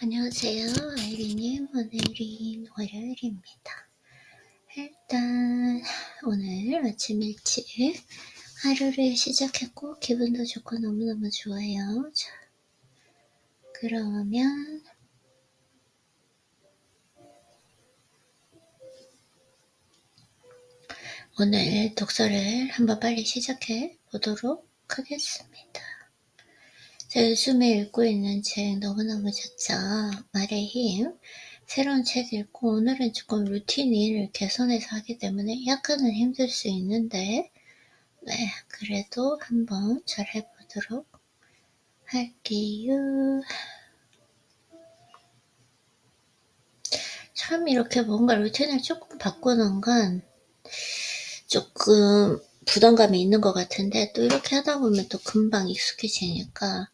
안녕하세요. 아이리님. 오늘은 월요일입니다. 일단 오늘 아침 일찍 하루를 시작했고 기분도 좋고 너무너무 좋아요. 자, 그러면 오늘 독서를 한번 빨리 시작해 보도록 하겠습니다. 제가 요즘에 읽고 있는 책 너무너무 좋죠. 말의 힘. 새로운 책 읽고 오늘은 조금 루틴을 개선해서 하기 때문에 약간은 힘들 수 있는데 네, 그래도 한번 잘 해보도록 할게요. 참 이렇게 뭔가 루틴을 조금 바꾸는 건 조금 부담감이 있는 것 같은데 또 이렇게 하다 보면 또 금방 익숙해지니까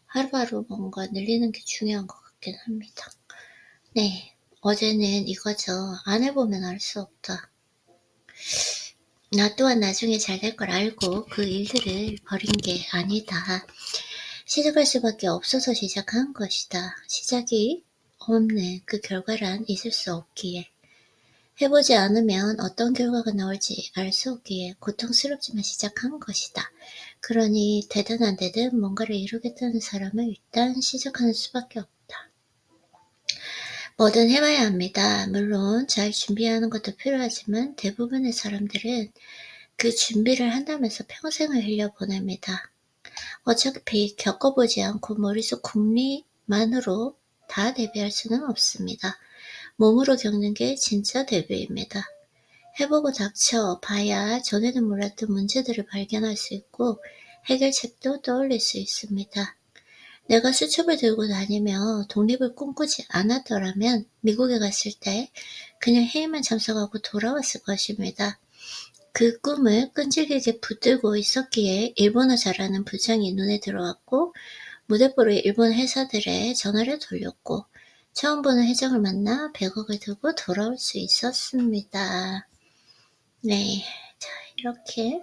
하루하루 뭔가 늘리는 게 중요한 것 같긴 합니다. 네, 어제는 이거죠. 안 해보면 알 수 없다. 나 또한 나중에 잘 될 걸 알고 그 일들을 버린 게 아니다. 시작할 수밖에 없어서 시작한 것이다. 시작이 없는 그 결과란 있을 수 없기에. 해보지 않으면 어떤 결과가 나올지 알 수 없기에 고통스럽지만 시작한 것이다. 그러니 대단한 데든 뭔가를 이루겠다는 사람은 일단 시작하는 수밖에 없다. 뭐든 해봐야 합니다. 물론 잘 준비하는 것도 필요하지만 대부분의 사람들은 그 준비를 한다면서 평생을 흘려보냅니다. 어차피 겪어보지 않고 머릿속 궁리만으로 다 대비할 수는 없습니다. 몸으로 겪는 게 진짜 대비입니다. 해보고 닥쳐봐야 전에는 몰랐던 문제들을 발견할 수 있고 해결책도 떠올릴 수 있습니다. 내가 수첩을 들고 다니며 독립을 꿈꾸지 않았더라면 미국에 갔을 때 그냥 회의만 참석하고 돌아왔을 것입니다. 그 꿈을 끈질기게 붙들고 있었기에 일본어 잘하는 부장이 눈에 들어왔고 무대뽀로 일본 회사들에 전화를 돌렸고 처음 보는 회장을 만나 100억을 들고 돌아올 수 있었습니다. 네, 자 이렇게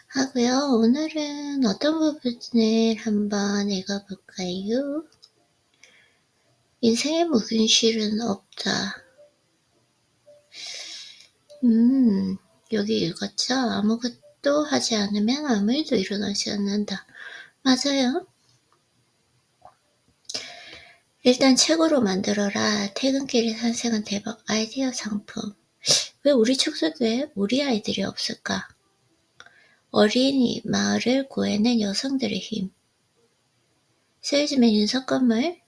하고요. 오늘은 어떤 부분을 한번 읽어볼까요? 인생에 무균실은 없다. 여기 읽었죠? 아무것도 하지 않으면 아무 일도 일어나지 않는다. 맞아요. 일단 책으로 만들어라. 퇴근길에 탄생한 대박 아이디어 상품. 왜 우리 축소교에 우리 아이들이 없을까? 어린이 마을을 구해낸 여성들의 힘. 세일즈맨 윤석건물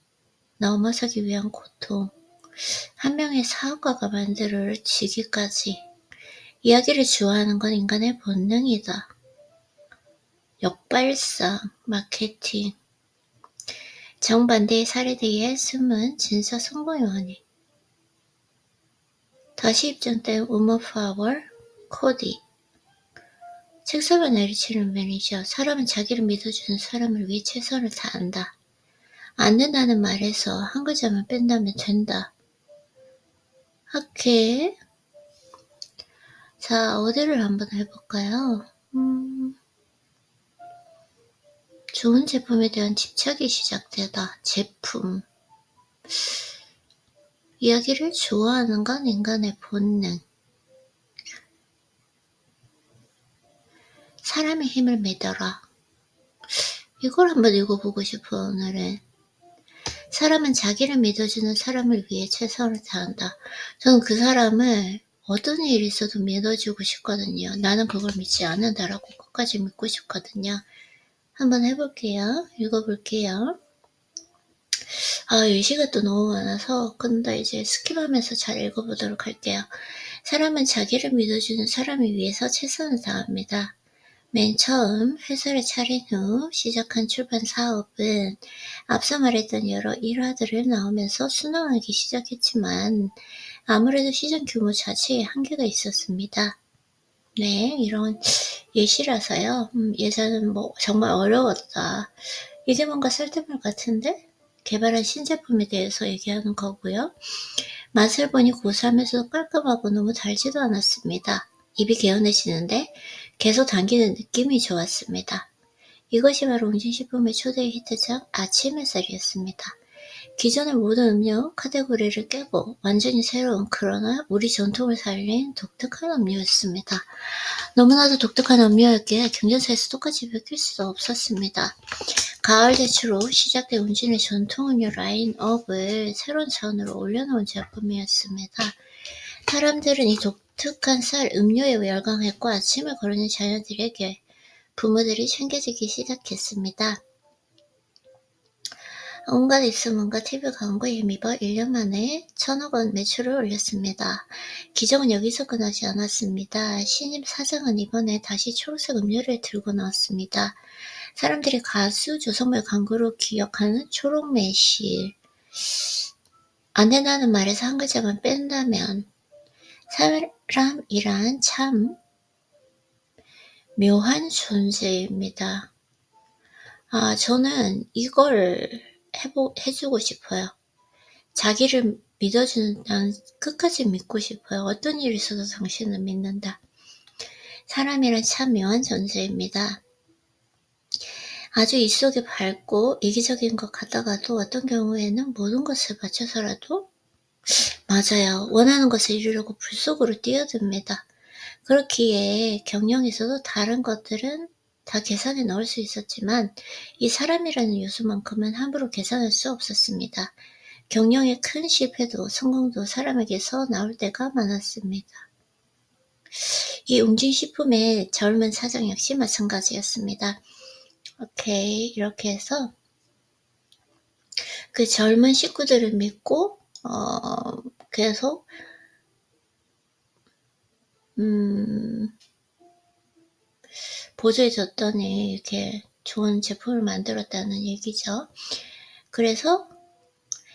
넘어서기 위한 고통. 한 명의 사업가가 만들어지기까지. 이야기를 좋아하는 건 인간의 본능이다. 역발상, 마케팅. 정반대의 사례들의 숨은 진짜 성공의 원인. 다시 입증된 우먼파워, 코디. 책상을 내리치는 매니저. 사람은 자기를 믿어주는 사람을 위해 최선을 다한다. 안 된다는 말에서 한 글자만 뺀다면 된다. 학회. 자, 어디를 한번 해볼까요? 좋은 제품에 대한 집착이 시작되다. 제품. 이야기를 좋아하는 건 인간의 본능. 사람의 힘을 믿어라. 이걸 한번 읽어보고 싶어 오늘은. 사람은 자기를 믿어주는 사람을 위해 최선을 다한다. 저는 그 사람을 어떤 일이 있어도 믿어주고 싶거든요. 나는 그걸 믿지 않는다라고 끝까지 믿고 싶거든요. 한번 해볼게요. 읽어볼게요. 예시가 또 너무 많아서 근데 이제 스킵하면서 잘 읽어보도록 할게요. 사람은 자기를 믿어주는 사람을 위해서 최선을 다합니다. 맨 처음 회사를 차린 후 시작한 출판 사업은 앞서 말했던 여러 일화들을 나오면서 순항하기 시작했지만 아무래도 시장 규모 자체에 한계가 있었습니다. 네, 이런 예시라서요. 예전은 정말 어려웠다. 이게 뭔가 쓸데말 같은데? 개발한 신제품에 대해서 얘기하는 거고요. 맛을 보니 고소하면서도 깔끔하고 너무 달지도 않았습니다. 입이 개운해지는데 계속 당기는 느낌이 좋았습니다. 이것이 바로 웅진식품의 초대의 히트작 아침 햇살이었습니다. 기존의 모든 음료 카테고리를 깨고 완전히 새로운 그러나 우리 전통을 살린 독특한 음료였습니다. 너무나도 독특한 음료였기에 경쟁사에서 똑같이 베낄 수도 없었습니다. 가을 대추로 시작된 웅진의 전통 음료 라인업을 새로운 차원으로 올려놓은 제품이었습니다. 사람들은 이 독특한 쌀 음료에 열광했고 아침을 거르는 자녀들에게 부모들이 챙겨주기 시작했습니다. 온갖 입소문과 TV 광고에 힘입어 1년 만에 1,000억 원 매출을 올렸습니다. 기적은 여기서 끝나지 않았습니다. 신임 사장은 이번에 다시 초록색 음료를 들고 나왔습니다. 사람들이 가수 조성모의 광고로 기억하는 초록 매실. 안 된다는 말에서 한 글자만 뺀다면 사람이란 참 묘한 존재입니다. 저는 이걸 해주고 싶어요. 자기를 믿어주는, 난 끝까지 믿고 싶어요. 어떤 일이 있어도 당신을 믿는다. 사람이란 참 묘한 존재입니다. 아주 입속이 밝고 이기적인 것 같다가도 어떤 경우에는 모든 것을 바쳐서라도 맞아요. 원하는 것을 이루려고 불 속으로 뛰어듭니다. 그렇기에 경영에서도 다른 것들은 다 계산에 넣을 수 있었지만 이 사람이라는 요소만큼은 함부로 계산할 수 없었습니다. 경영의 큰 실패도 성공도 사람에게서 나올 때가 많았습니다. 이 웅진식품의 젊은 사장 역시 마찬가지였습니다. 오케이, 이렇게 해서 그 젊은 식구들을 믿고 계속 보조해줬더니 이렇게 좋은 제품을 만들었다는 얘기죠. 그래서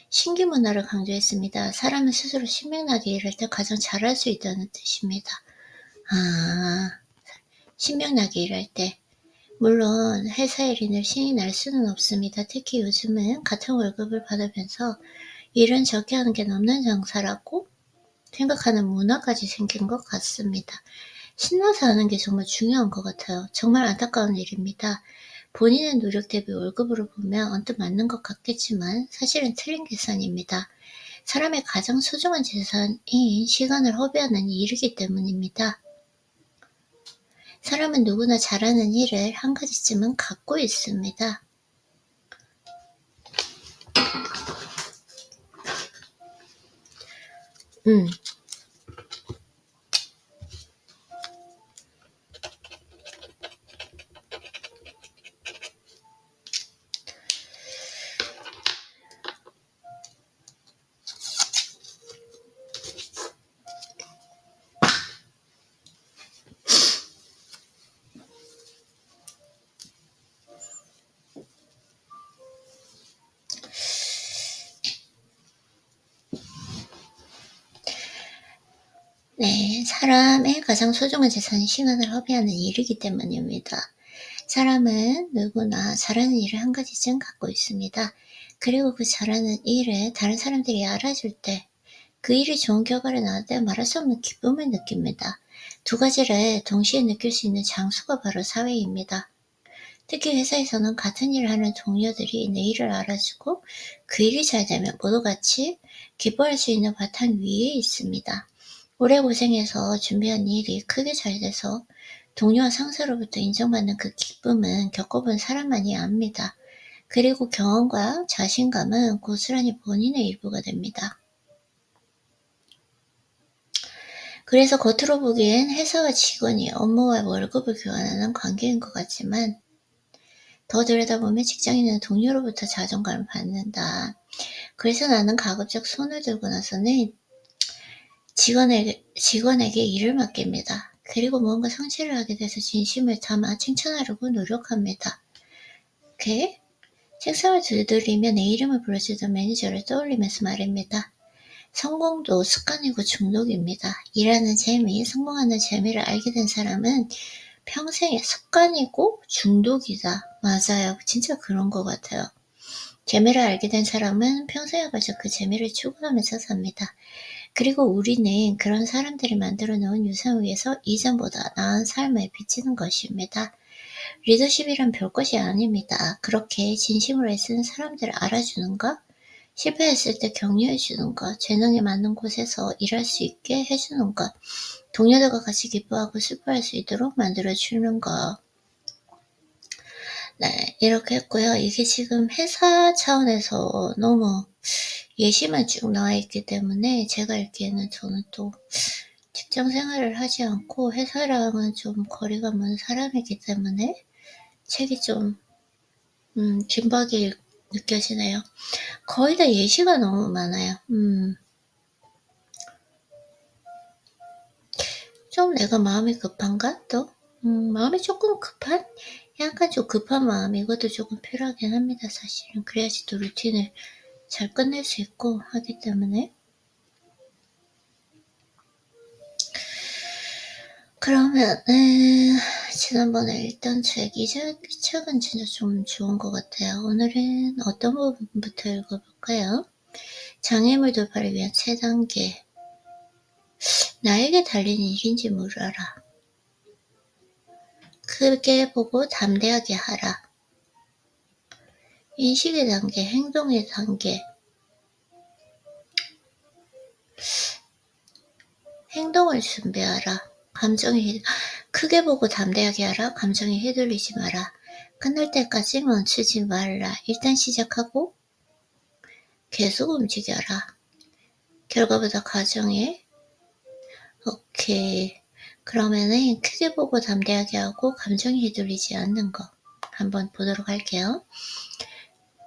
신기문화를 강조했습니다. 사람은 스스로 신명나게 일할 때 가장 잘할 수 있다는 뜻입니다. 신명나게 일할 때. 물론 회사 일인을 신이 날 수는 없습니다. 특히 요즘은 같은 월급을 받으면서 일은 적게 하는 게 남는 장사라고 생각하는 문화까지 생긴 것 같습니다. 신나서 하는 게 정말 중요한 것 같아요. 정말 안타까운 일입니다. 본인의 노력 대비 월급으로 보면 언뜻 맞는 것 같겠지만 사실은 틀린 계산입니다. 사람의 가장 소중한 재산인 시간을 허비하는 일이기 때문입니다. 사람은 누구나 잘하는 일을 한 가지쯤은 갖고 있습니다. 네, 사람의 가장 소중한 재산이 시간을 허비하는 일이기 때문입니다. 사람은 누구나 잘하는 일을 한 가지쯤 갖고 있습니다. 그리고 그 잘하는 일을 다른 사람들이 알아줄 때, 그 일이 좋은 결과를 낳을 때 말할 수 없는 기쁨을 느낍니다. 두 가지를 동시에 느낄 수 있는 장소가 바로 사회입니다. 특히 회사에서는 같은 일을 하는 동료들이 내 일을 알아주고 그 일이 잘 되면 모두 같이 기뻐할 수 있는 바탕 위에 있습니다. 오래 고생해서 준비한 일이 크게 잘 돼서 동료와 상사로부터 인정받는 그 기쁨은 겪어본 사람만이 압니다. 그리고 경험과 자신감은 고스란히 본인의 일부가 됩니다. 그래서 겉으로 보기엔 회사와 직원이 업무와 월급을 교환하는 관계인 것 같지만 더 들여다보면 직장인은 동료로부터 자존감을 받는다. 그래서 나는 가급적 손을 들고 나서는 직원에게 일을 맡깁니다. 그리고 뭔가 성취를 하게 돼서 진심을 담아 칭찬하려고 노력합니다. 이렇게 책상을 두드리며 내 이름을 불러주던 매니저를 떠올리면서 말입니다. 성공도 습관이고 중독입니다. 일하는 재미, 성공하는 재미를 알게 된 사람은 평생의 습관이고 중독이다. 맞아요. 진짜 그런 것 같아요. 재미를 알게 된 사람은 평생에 걸쳐 그 재미를 추구하면서 삽니다. 그리고 우리는 그런 사람들이 만들어 놓은 유산 위에서 이전보다 나은 삶을 비치는 것입니다. 리더십이란 별것이 아닙니다. 그렇게 진심으로 애쓰는 사람들을 알아주는 것, 실패했을 때 격려해 주는 것, 재능에 맞는 곳에서 일할 수 있게 해주는 것, 동료들과 같이 기뻐하고 슬퍼할 수 있도록 만들어주는 것. 네, 이렇게 했고요. 이게 지금 회사 차원에서 너무 예시만 쭉 나와 있기 때문에 제가 읽기에는 저는 또 직장 생활을 하지 않고 회사랑은 좀 거리가 먼 사람이기 때문에 책이 좀 긴박이 느껴지네요. 거의 다 예시가 너무 많아요. 좀 내가 마음이 급한가? 또? 마음이 조금 급한? 약간 좀 급한 마음, 이것도 조금 필요하긴 합니다, 사실은. 그래야지 또 루틴을 잘 끝낼 수 있고 하기 때문에. 그러면, 지난번에 읽던 책, 이 책은 진짜 좀 좋은 것 같아요. 오늘은 어떤 부분부터 읽어볼까요? 장애물 돌파를 위한 3단계. 나에게 달린 일인지 물어라. 크게 보고 담대하게 하라. 인식의 단계, 행동의 단계. 행동을 준비하라. 크게 보고 담대하게 하라. 감정에 휘둘리지 마라. 끝날 때까지 멈추지 말라. 일단 시작하고 계속 움직여라. 결과보다 과정에. 오케이. 그러면은 크게 보고 담대하게 하고 감정에 휘둘리지 않는 거 한번 보도록 할게요.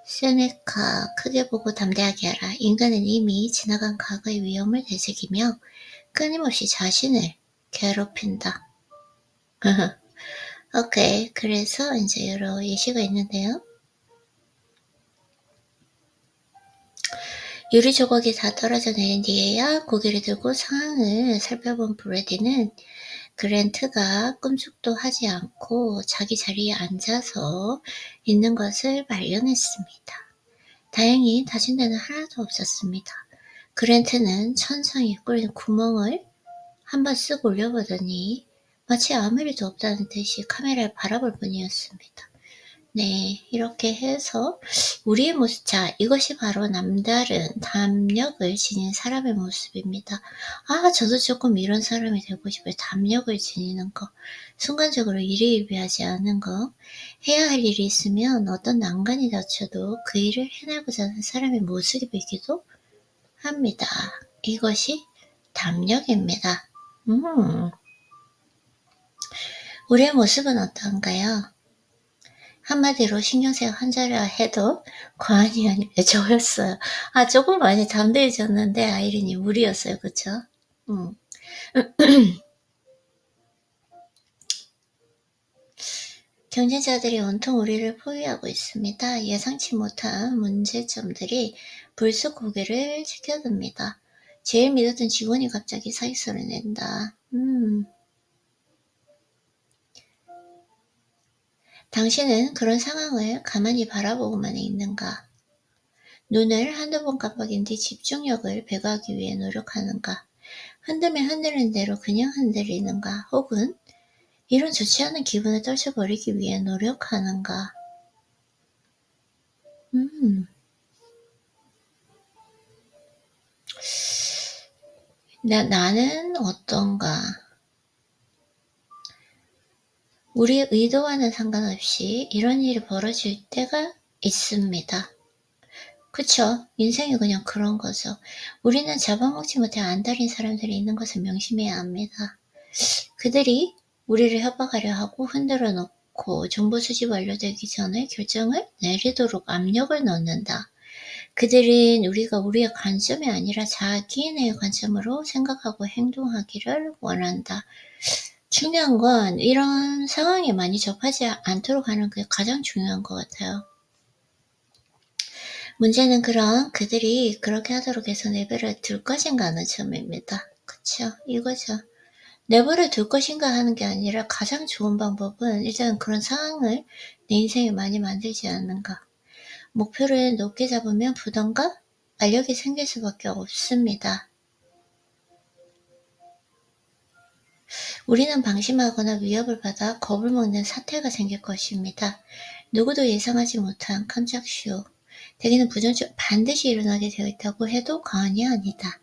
세네카, 크게 보고 담대하게 하라. 인간은 이미 지나간 과거의 위험을 되새기며 끊임없이 자신을 괴롭힌다. 오케이. 그래서 이제 여러 예시가 있는데요. 유리 조각이 다 떨어져 내린 뒤에야 고개를 들고 상황을 살펴본 브래디는 그랜트가 끔찍도 하지 않고 자기 자리에 앉아서 있는 것을 발견했습니다. 다행히 다친 데는 하나도 없었습니다. 그랜트는 천장에 꿀린 구멍을 한번 쓱 올려보더니 마치 아무 일도 없다는 듯이 카메라를 바라볼 뿐이었습니다. 네, 이렇게 해서 우리의 모습, 자, 이것이 바로 남다른 담력을 지닌 사람의 모습입니다. 아, 저도 조금 이런 사람이 되고 싶어요. 담력을 지니는 거, 순간적으로 일희일비하지 않은 거, 해야 할 일이 있으면 어떤 난관이 닥쳐도 그 일을 해내고자 하는 사람의 모습이기도 합니다. 이것이 담력입니다. 우리의 모습은 어떤가요? 한마디로 신경쓰여 한자라 해도 과언이 아니라 저였어요. 아, 조금 많이 담대해졌는데 아이린이 무리였어요. 그쵸? 경쟁자들이 온통 우리를 포위하고 있습니다. 예상치 못한 문제점들이 불쑥 고개를 치켜듭니다. 제일 믿었던 직원이 갑자기 사기소리를 낸다. 당신은 그런 상황을 가만히 바라보고만 있는가? 눈을 한두 번 깜빡인 뒤 집중력을 배가하기 위해 노력하는가? 흔들면 흔들리는 대로 그냥 흔들리는가? 혹은 이런 좋지 않은 기분을 떨쳐버리기 위해 노력하는가? 나는 어떤가? 우리의 의도와는 상관없이 이런 일이 벌어질 때가 있습니다. 그쵸? 인생이 그냥 그런 거죠. 우리는 잡아먹지 못해 안달인 사람들이 있는 것을 명심해야 합니다. 그들이 우리를 협박하려 하고 흔들어 놓고 정보 수집 완료되기 전에 결정을 내리도록 압력을 넣는다. 그들은 우리가 우리의 관점이 아니라 자기네의 관점으로 생각하고 행동하기를 원한다. 중요한 건 이런 상황에 많이 접하지 않도록 하는 게 가장 중요한 것 같아요. 문제는 그럼 그들이 그렇게 하도록 해서 내버려 둘 것인가 하는 점입니다. 그쵸? 이거죠. 내버려 둘 것인가 하는 게 아니라 가장 좋은 방법은 일단 그런 상황을 내 인생에 많이 만들지 않는가. 목표를 높게 잡으면 부담과 알력이 생길 수밖에 없습니다. 우리는 방심하거나 위협을 받아 겁을 먹는 사태가 생길 것입니다. 누구도 예상하지 못한 깜짝 쇼. 대개는 부정적 반드시 일어나게 되어 있다고 해도 과언이 아니다.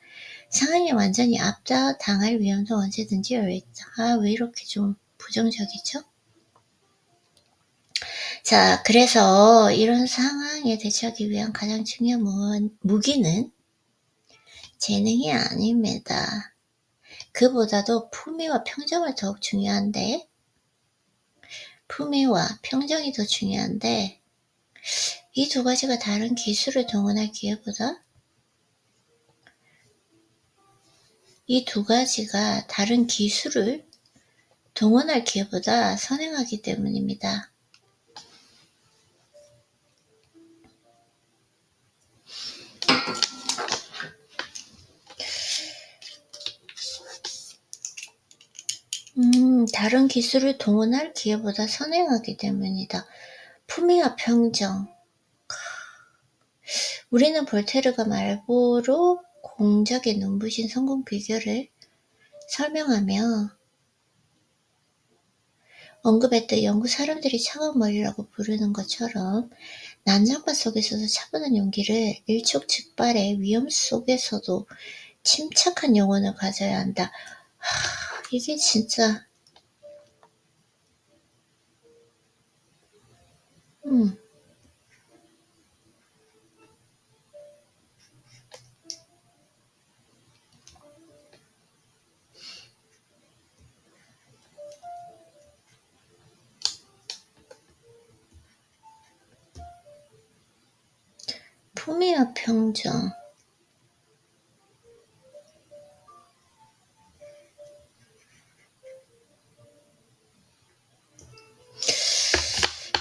상황이 완전히 압도당할 위험도 언제든지 열려있다. 왜 이렇게 좀 부정적이죠? 자, 그래서 이런 상황에 대처하기 위한 가장 중요한 무기는 재능이 아닙니다. 그보다도 품위와 평정을 더욱 중요한데, 품위와 평정이 더 중요한데, 이 두 가지가 다른 기술을 동원할 기회보다 이 두 가지가 다른 기술을 동원할 기회보다 선행하기 때문입니다. 다른 기술을 동원할 기회보다 선행하기 때문이다. 품위와 평정. 우리는 볼테르가 말보로 공작의 눈부신 성공 비결을 설명하며 언급했던 영국 사람들이 차가운 머리라고 부르는 것처럼 난장판 속에서도 차분한 용기를 일촉즉발의 위험 속에서도 침착한 영혼을 가져야 한다. 이게 진짜 품위와 평정.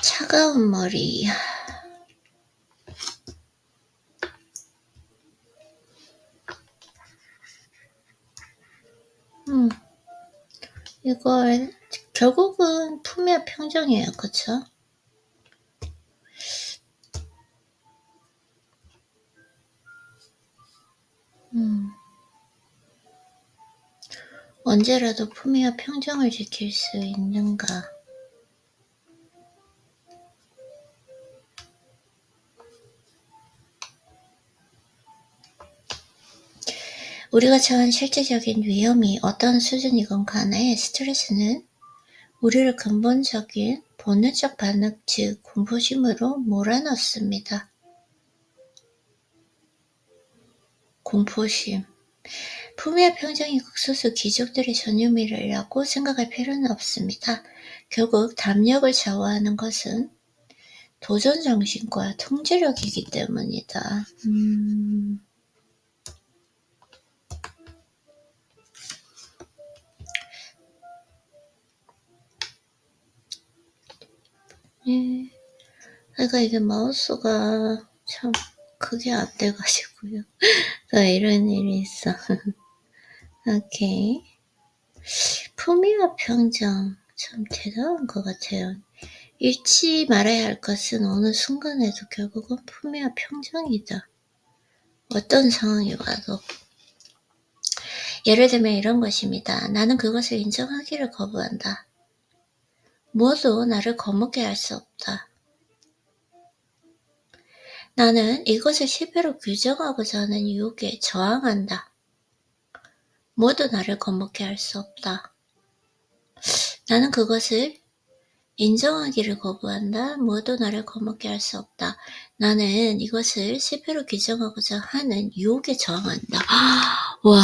차가운 머리. 이걸 결국은 품위와 평정이에요. 그쵸? 언제라도 품위와 평정을 지킬 수 있는가? 우리가 처한 실제적인 위험이 어떤 수준이건 간에 스트레스는 우리를 근본적인 본능적 반응, 즉 공포심으로 몰아넣습니다. 공포심. 품위와 평정이 극소수 귀족들의 전유물이라고 생각할 필요는 없습니다. 결국 담력을 좌우하는 것은 도전정신과 통제력이기 때문이다. 예. 그러니까 이게 마우스가 참 그게 안 돼가지고요. 이런 일이 있어. 오케이. 품위와 평정 참 대단한 것 같아요. 잃지 말아야 할 것은 어느 순간에도 결국은 품위와 평정이다. 어떤 상황이 와도. 예를 들면 이런 것입니다. 나는 그것을 인정하기를 거부한다. 무엇도 나를 겁먹게 할 수 없다. 나는 이것을 실패로 규정하고자 하는 유혹에 저항한다. 모두 나를 겁먹게 할 수 없다. 나는 그것을 인정하기를 거부한다. 모두 나를 겁먹게 할 수 없다. 나는 이것을 실패로 규정하고자 하는 유혹에 저항한다. 와,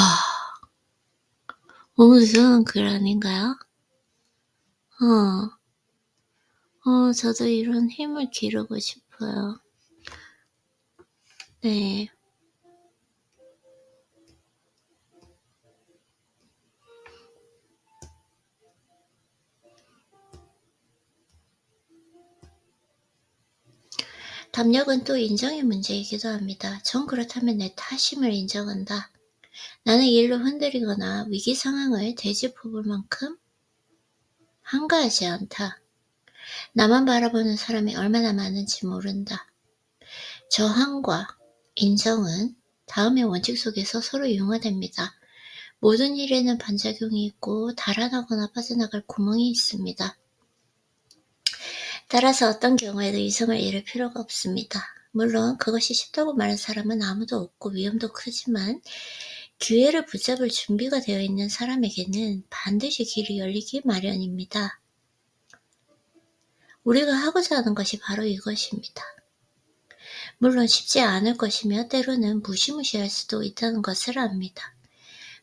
너무 이상한 글 아닌가요? 저도 이런 힘을 기르고 싶어요. 네. 담력은 또 인정의 문제이기도 합니다. 전 그렇다면 내 탓임을 인정한다. 나는 이 일로 흔들리거나 위기 상황을 되짚어볼 만큼 한가하지 않다. 나만 바라보는 사람이 얼마나 많은지 모른다. 저항과 인정은 다음의 원칙 속에서 서로 융화됩니다. 모든 일에는 반작용이 있고 달아나거나 빠져나갈 구멍이 있습니다. 따라서 어떤 경우에도 이성을 잃을 필요가 없습니다. 물론 그것이 쉽다고 말하는 사람은 아무도 없고 위험도 크지만 기회를 붙잡을 준비가 되어 있는 사람에게는 반드시 길이 열리기 마련입니다. 우리가 하고자 하는 것이 바로 이것입니다. 물론 쉽지 않을 것이며 때로는 무시무시할 수도 있다는 것을 압니다.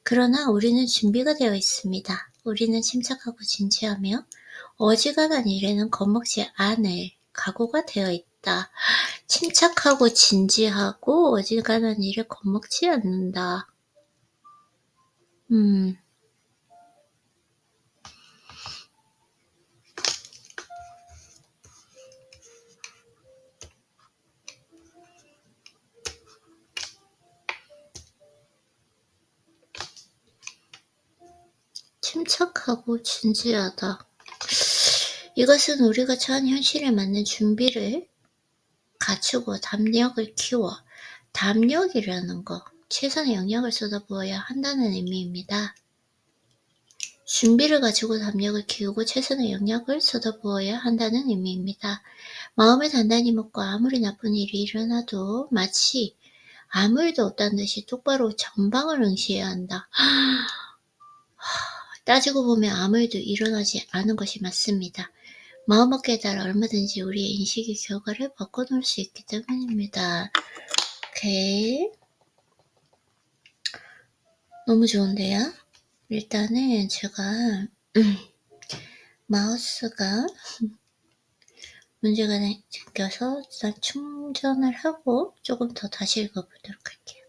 그러나 우리는 준비가 되어 있습니다. 우리는 침착하고 진지하며 어지간한 일에는 겁먹지 않을 각오가 되어 있다. 침착하고 진지하고 어지간한 일에 겁먹지 않는다. 침착하고 진지하다. 이것은 우리가 처한 현실에 맞는 준비를 갖추고 담력을 키워, 담력이라는 거, 최선의 영역을 쏟아부어야 한다는 의미입니다. 준비를 가지고 담력을 키우고 최선의 영역을 쏟아부어야 한다는 의미입니다. 마음을 단단히 먹고 아무리 나쁜 일이 일어나도 마치 아무 일도 없다는 듯이 똑바로 전방을 응시해야 한다. 따지고 보면 아무 일도 일어나지 않은 것이 맞습니다. 마음먹기에 따라 얼마든지 우리의 인식의 결과를 바꿔놓을 수 있기 때문입니다. 오케이. 너무 좋은데요? 일단은 제가 마우스가 문제가 생겨서 일단 충전을 하고 조금 더 다시 읽어보도록 할게요.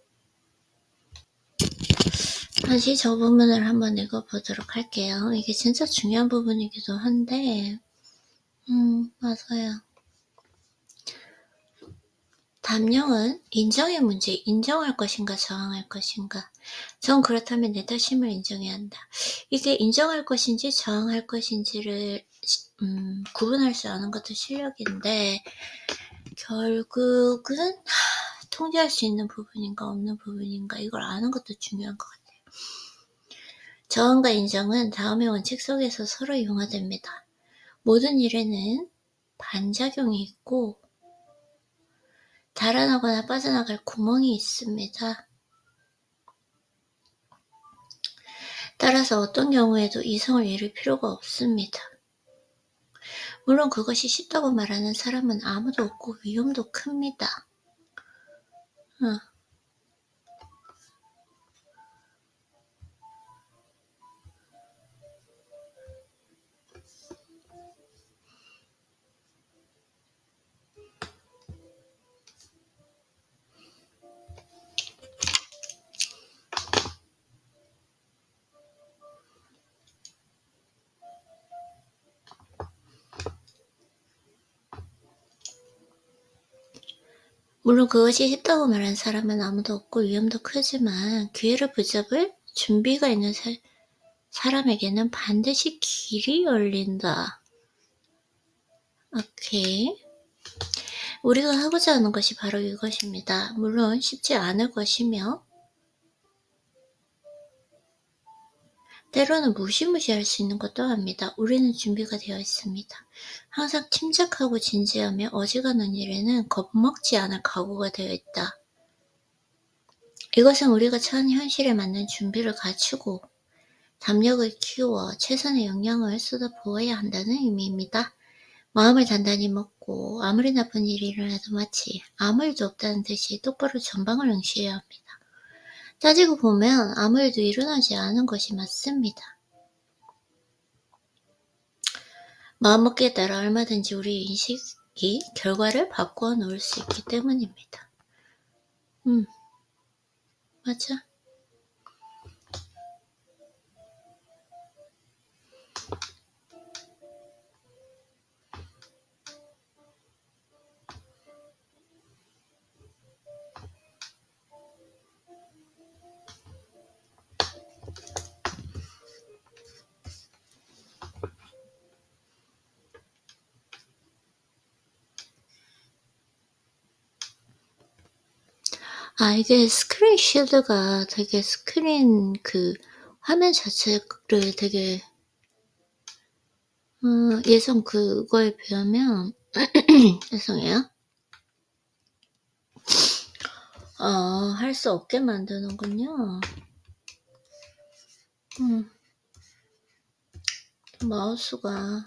다시 저 부분을 한번 읽어보도록 할게요. 이게 진짜 중요한 부분이기도 한데 맞아요. 담력은 인정의 문제, 인정할 것인가 저항할 것인가. 전 그렇다면 내 탓임을 인정해야 한다. 이게 인정할 것인지 저항할 것인지를 구분할 수 아는 것도 실력인데 결국은 통제할 수 있는 부분인가 없는 부분인가 이걸 아는 것도 중요한 것 같아요. 저항과 인정은 다음의 원칙 속에서 서로 융화됩니다. 모든 일에는 반작용이 있고 달아나거나 빠져나갈 구멍이 있습니다. 따라서 어떤 경우에도 이성을 잃을 필요가 없습니다. 물론 그것이 쉽다고 말하는 사람은 아무도 없고 위험도 큽니다. 물론 그것이 쉽다고 말하는 사람은 아무도 없고 위험도 크지만 기회를 붙잡을 준비가 있는 사람에게는 반드시 길이 열린다. 오케이. 우리가 하고자 하는 것이 바로 이것입니다. 물론 쉽지 않을 것이며 때로는 무시무시할 수 있는 것도 합니다. 우리는 준비가 되어 있습니다. 항상 침착하고 진지하며 어지간한 일에는 겁먹지 않을 각오가 되어 있다. 이것은 우리가 처한 현실에 맞는 준비를 갖추고 담력을 키워 최선의 영향을 쏟아부어야 한다는 의미입니다. 마음을 단단히 먹고 아무리 나쁜 일이 일어나도 마치 아무 일도 없다는 듯이 똑바로 전방을 응시해야 합니다. 따지고 보면 아무 일도 일어나지 않은 것이 맞습니다. 마음먹기에 따라 얼마든지 우리 인식이 결과를 바꾸어 놓을 수 있기 때문입니다. 맞아. 이게 스크린 쉴드가 되게 스크린 화면 자체를 되게 예전 그거에 비하면 죄송해요. 할 수 없게 만드는군요. 마우스가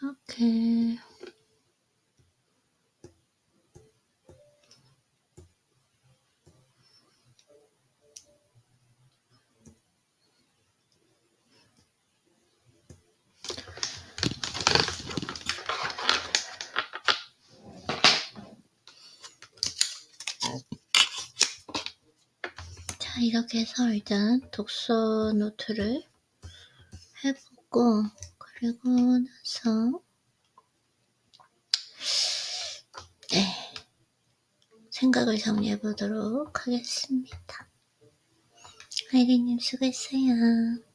오케이. 자, 이렇게 해서 일단 독서 노트를 해보고, 그리고 나서 네, 생각을 정리해 보도록 하겠습니다. 아이리님 수고했어요.